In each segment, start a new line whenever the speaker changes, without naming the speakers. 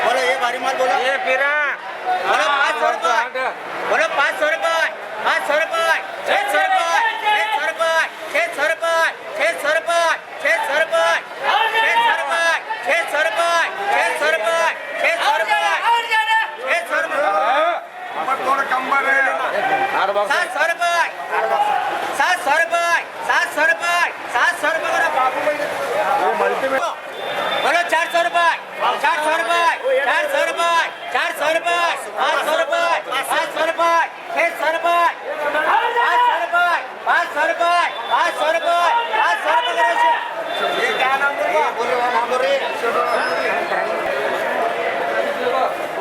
बोलो ये भारी माल बोलो
ये फिरा
बोलो 500 रुपये बोलो 500 रुपये 500 रुपये 600 रुपये 600 रुपये 600 रुपये 600 रुपये 600 रुपये 600 रुपये 600 रुपये 600 रुपये 600 रुपये 600 रुपये 700 रुपये 700 रुपये 700 रुपये 700 रुपये बोलो 400 रुपये 400 रुपये 400 रुपये 400 रुपये 500 रुपये 500 रुपये 600 रुपये 500 रुपये 500 रुपये 500 रुपये ये क्या नाम बोलो बोलो नाम बोलो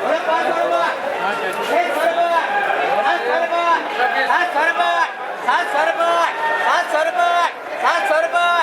बोलो 500 रुपये 600 रुपये 700 रुपये 700 रुपये 700 रुपये 700 रुपये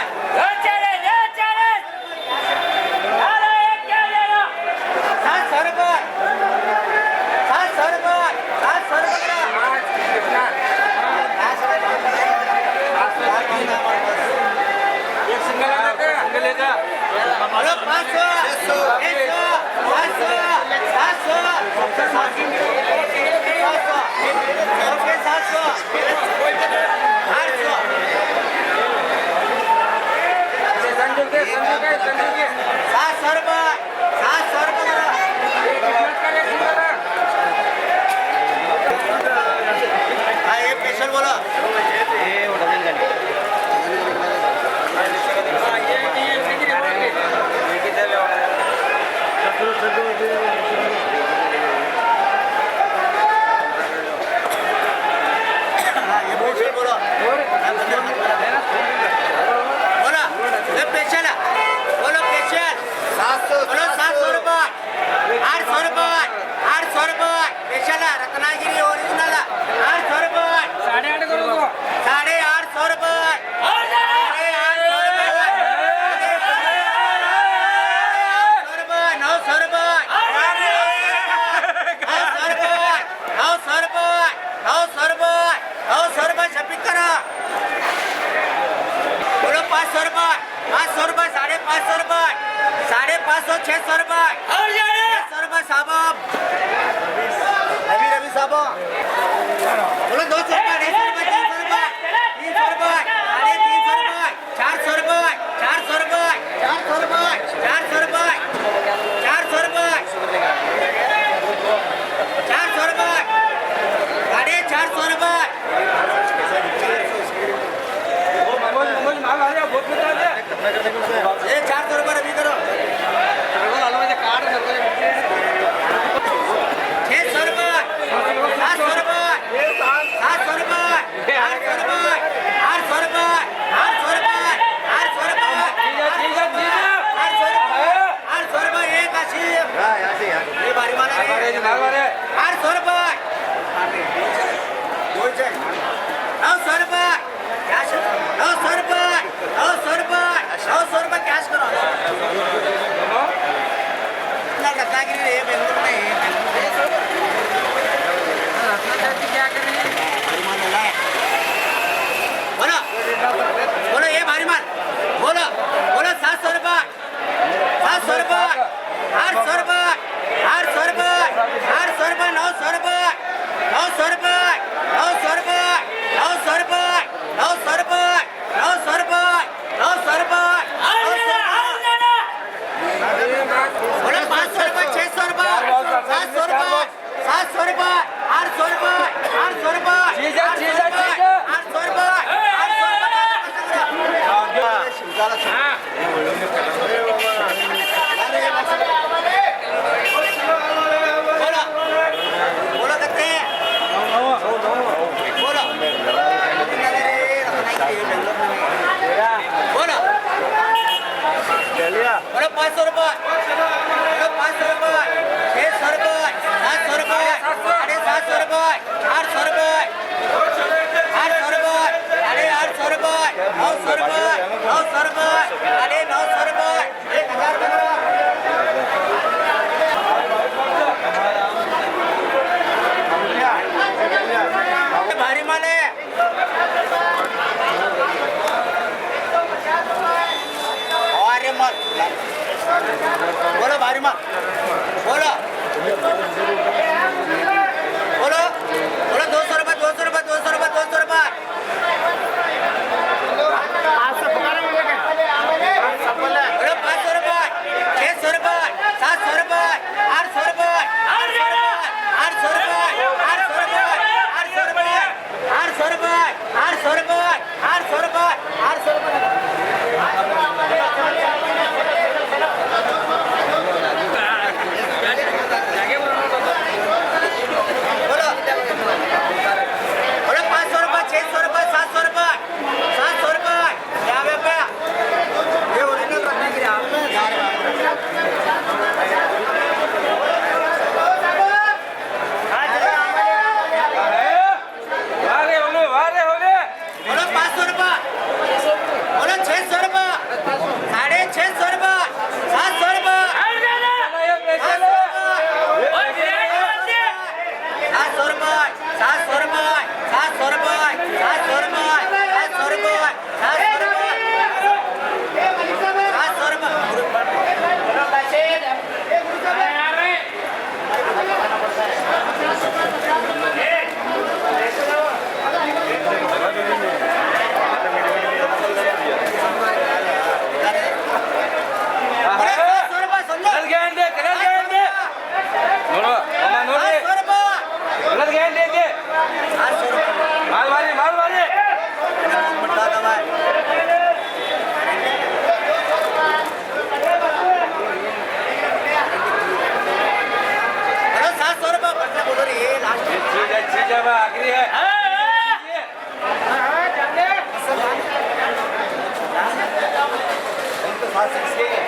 700 रुपये 600 रुपये 600 रुपये साहब रवि रवि साहब बोलो 200 रुपये 300 रुपये 300 रुपये 300 रुपये 400 रुपये 400 रुपये 400 रुपये 400 रुपये 400 रुपये 400 रुपये 450 रुपये ये 400 रुपये रवि करो 600 रुपये 700 रुपये 700 रुपये 800 रुपये 800 रुपये 800 रुपये 800 रुपये 800 रुपये एक 80 ये बारी माना 800 रुपये 900 रुपये 900 रुपये 900 रुपये 900 रुपये कैश करो रत्नागिरी रे बेंगलुरु नहीं क्या कर रही है बोलो बोलो ये भारी माल बोलो बोलो 700 रुपये 700 रुपये 800 रुपये 800 रुपये 800 रुपये 900 रुपये 900 रुपये 900 रुपये 900 रुपये 900 रुपये 900 रुपये 900 रुपये बोलो 500 रुपये 600 रुपये 700 रुपये 700 रुपये 800 रुपये 800 रुपये 800 रुपये बोलो मग बोलो बोलो बोलो 200 रुपये 200 रुपये 200 रुपये 200 रुपये बोलो 500 रुपये 600 रुपये 700 रुपये 800 रुपये 800 रुपये 800 रुपये 800 रुपये 800 रुपये 800 रुपये 800 रुपये 800 रुपये बोलो बोलो 500 रुपये 600 रुपये 700 रुपये 700 रुपये 50 रुपये ये ओरिजिनल रखने के लिए बोलो 500 रुपये बोलो 600 रुपये 650 रुपये 700 रुपये 700 रुपये 700 रुपये 700 रुपये 700 रुपये 700 रुपये 700
आखिरी है
रुपये